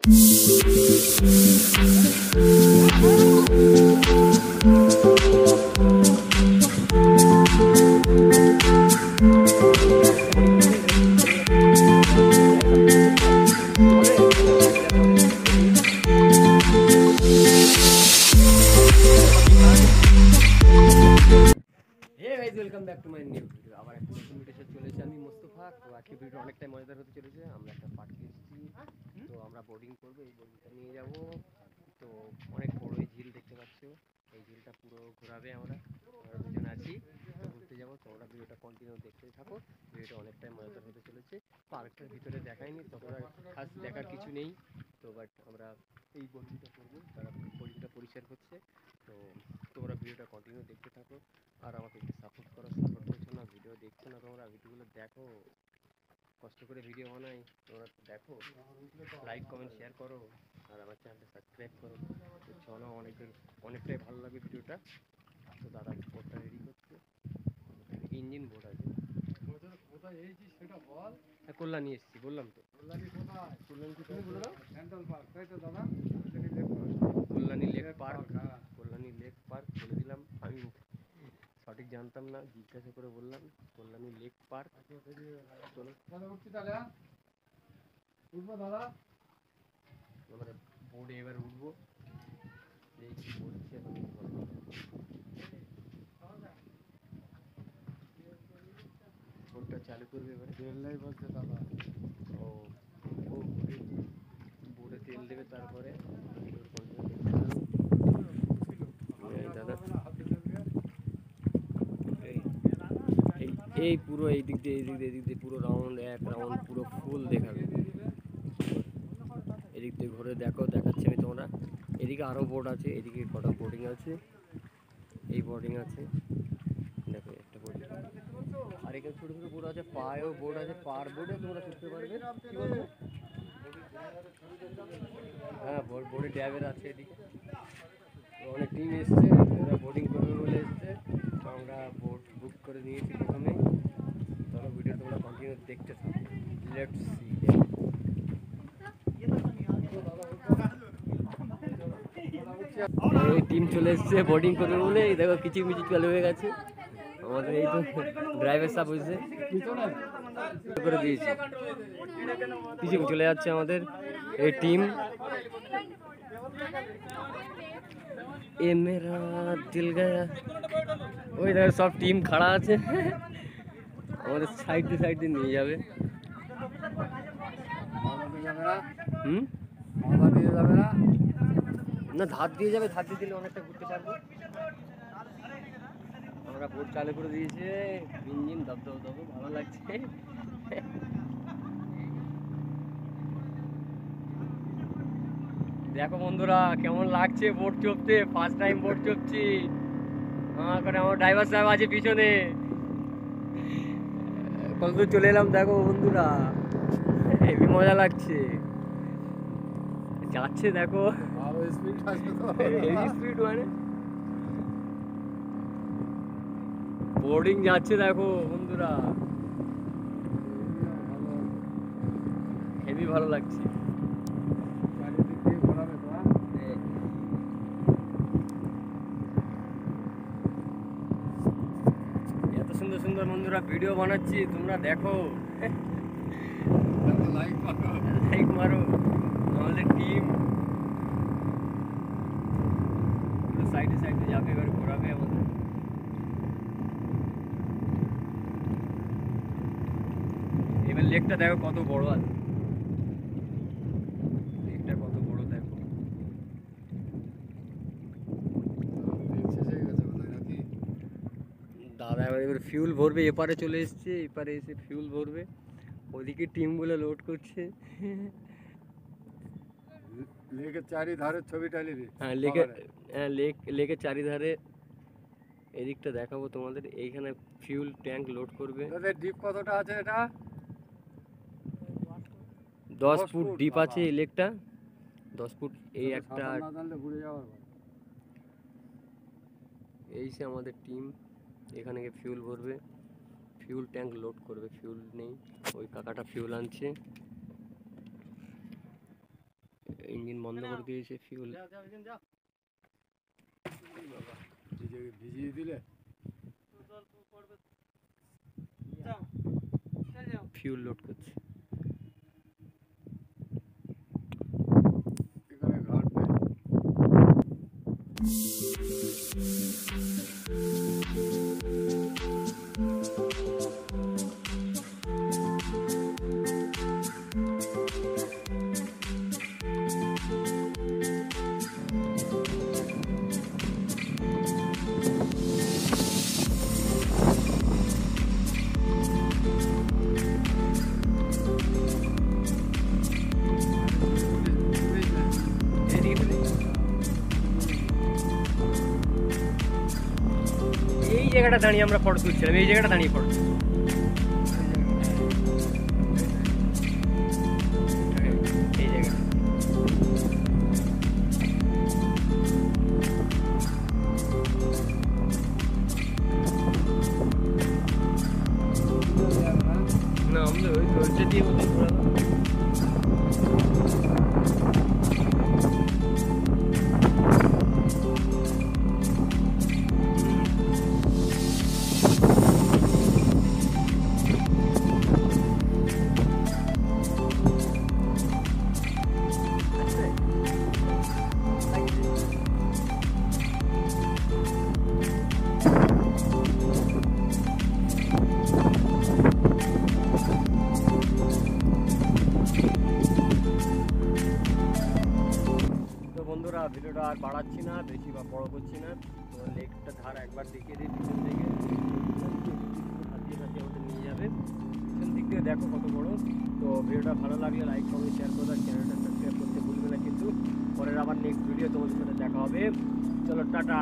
Welcome back to my new video. আবার একটা নতুন ভিডিও চলে এসেছি আমি মোস্তফা। তো আজকে ভিডিও অনেকটাই মজাদার হতে চলেছে। আমরা একটা পার্কে এসেছি, তো আমরা বোটিং করবো, এই বোটিংটা নিয়ে যাব। তো অনেক বড় এই ঝিল দেখতে পাচ্ছ, এই ঝিলটা পুরো ঘোরাবে। আমরা দুজন আছি, তো ঘুরতে যাবো। তো আমরা ভিডিওটা কন্টিনিউ দেখতে থাকো, ভিডিওটা অনেকটাই মজাদার হতে চলেছে। পার্কটার ভিতরে দেখায়নি, ততটা খাস দেখার কিছু নেই। তো বাট আমরা এই বোটিংটা করবো, তারা বোটিংটা পরিষ্কার করছে। তো তোমরা ভিডিওটা কন্টিনিউ দেখতে থাকো আর আমাকে একটু সাপোর্ট করো। সাপোর্ট করছো না, ভিডিও দেখছো না, তোমরা ভিডিওগুলো দেখো, কষ্ট করে ভিডিও বানাই, তোমরা দেখো, লাইক কমেন্ট শেয়ার করো আর আমার চ্যানেলটা সাবস্ক্রাইব করো। তো চলো, অনেকটাই ভালো লাগে ভিডিওটা। তো দাদা বোটটা রেডি করছে, ইঞ্জিন বোট আছে। কোথায় এসেছিস সেটা বল। হ্যাঁ, কল্যাণী এসেছি, বললাম তো। কল্যাণী কোথায়? কল্যাণী তুমি বলে দাও। সেন্ট্রাল পার্ক, তাই তো দাদা? Kalyani lake park, Kalyani lake park বলে দিলাম। আমি সঠিক জানতাম না, জিজ্ঞাসা করে বললাম কল্যাণী লেক পার্ক। চলো দাদা উঠছি তাহলে। উঠবো দাদা? আমরা বোর্ডে এবার উঠবো, দেখি বলছি এখন। বোর্ডটা চালু করবে এবারে। তেল নেই বলছে দাদা। ও ও বোর্ডে তেল দেবে, তারপরে দাদা এই পুরো এই দিক দিয়ে পুরো রাউন্ড, এক রাউন্ড পুরো ফুল দেখাবে। এদিক দিয়ে ঘুরে দেখো, দেখাচ্ছি আমি তোমরা। এদিকে আরও বোর্ড আছে, এদিকে কটা বোর্ডিং আছে, এই বোর্ডিং আছে, দেখো একটা বোর্ডিং। আর এখানে ছোটো ছোটো বোর্ড আছে, পায়েও বোর্ড আছে, পার বোর্ডে তোমরা করতে পারবে। কি বলবো, হ্যাঁ বোর্ডে ড্যাবের আছে এদিকে। অনেক টিম এসছে, ওরা বোর্ডিং করবে বলে এসছে, তো আমরা বোট বুক করে নিয়েছি প্রথমে। চলো ভিডিও তোমরা কন্টিনিউ দেখতে থাকো। Let's see. এই টিম চলে এসছে বোর্ডিং করবে বলে, এই দেখো কিচিমিচি চালু হয়ে গেছে। আমাদের এই তো ড্রাইভার সাহেব বুঝছে করে দিয়েছি, কিছু চলে যাচ্ছে আমাদের এই টিম। এ মেরা দিল গায়া, ওই দেখো সব টিম খাড়া আছে, আমাদের সাইড দিয়ে নিয়ে যাবে। হুম, না ধার দিয়ে যাবে, ধার দিয়ে দিলে অনেকটা ঘুরতে পারবো। আমরা বোট চালু করে দিয়েছে, ইঞ্জিন দব ভালো লাগছে। দেখো বন্ধুরা কেমন লাগছে বোট চড়তে, ফার্স্ট টাইম বোট চড়ছি। আমার ড্রাইভার সাহেব আছে পিছনে। কতদূর চলে এলাম দেখো বন্ধুরা, হেবি মজা লাগছে, যাচ্ছে দেখো হেভি স্পিড, মানে বোর্ডিং যাচ্ছে দেখো বন্ধুরা, হেভি ভালো লাগছে। এত সুন্দর সুন্দর বন্ধুরা ভিডিও বানাচ্ছি, তোমরা দেখো, লাইক মারো। আমাদের টিম সাইডে যাবে, এবার ঘোরাবে আমাদের। এবার লেকটা দেখো কত বড় আছে, লেকটা কত বড় দেখো। দাদা এবার ফিউল ভরবে, এপারে চলে এসছে, এপারে এসে ফিউল ভরবে, ওদিকে টিমগুলো লোড করছে। লেকের চারিধারে ছবিটা নিবি? হ্যাঁ লেকের চারিধারে। এদিকটা দেখাবো তোমাদের, এইখানে ফিউল ট্যাঙ্ক লোড করবে। ডিপ কতটা আছে? এটা 10 ফুট ডিপ আছে এই লেকটা, 10 ফুট। এই একটা এই সে আমাদের টিম, এখানে গিয়ে ফিউল ভরবে, ফিউল ট্যাঙ্ক লোড করবে। ফিউল নেই, ওই কাকাটা ফিউল আনছে। ইঞ্জিন বন্ধ করে দিয়েছে, ফিউল ভিজিয়ে দিলে ফিউল লোড করছে। এখানে ঘাট নেই। এই জায়গাটা দাঁড়িয়ে আমরা ফটো তুলছিলাম, এই জায়গাটা দাঁড়িয়ে ফটো এই জায়গাটা। না আমাদের ওই দরজা দিয়ে ওদের ঘোরানো। বন্ধুরা ভিডিওটা আর বাড়াচ্ছি না, বেশি বা বড় করছি না। তো লেকটা ধার একবার দেখিয়ে দিই পিছন থেকে, হাতিয়ে হাতিয়ে আমাদের নিয়ে যাবে। পিছন দিক দিয়ে দেখো কত বড়। তো ভিডিওটা ভালো লাগলে লাইক কমেন্ট শেয়ার করে দাও, চ্যানেলটা সাবস্ক্রাইব করতে ভুলবে না কিন্তু। পরের আবার নেক্সট ভিডিও তোমাদের সাথে দেখা হবে। চলো টাটা।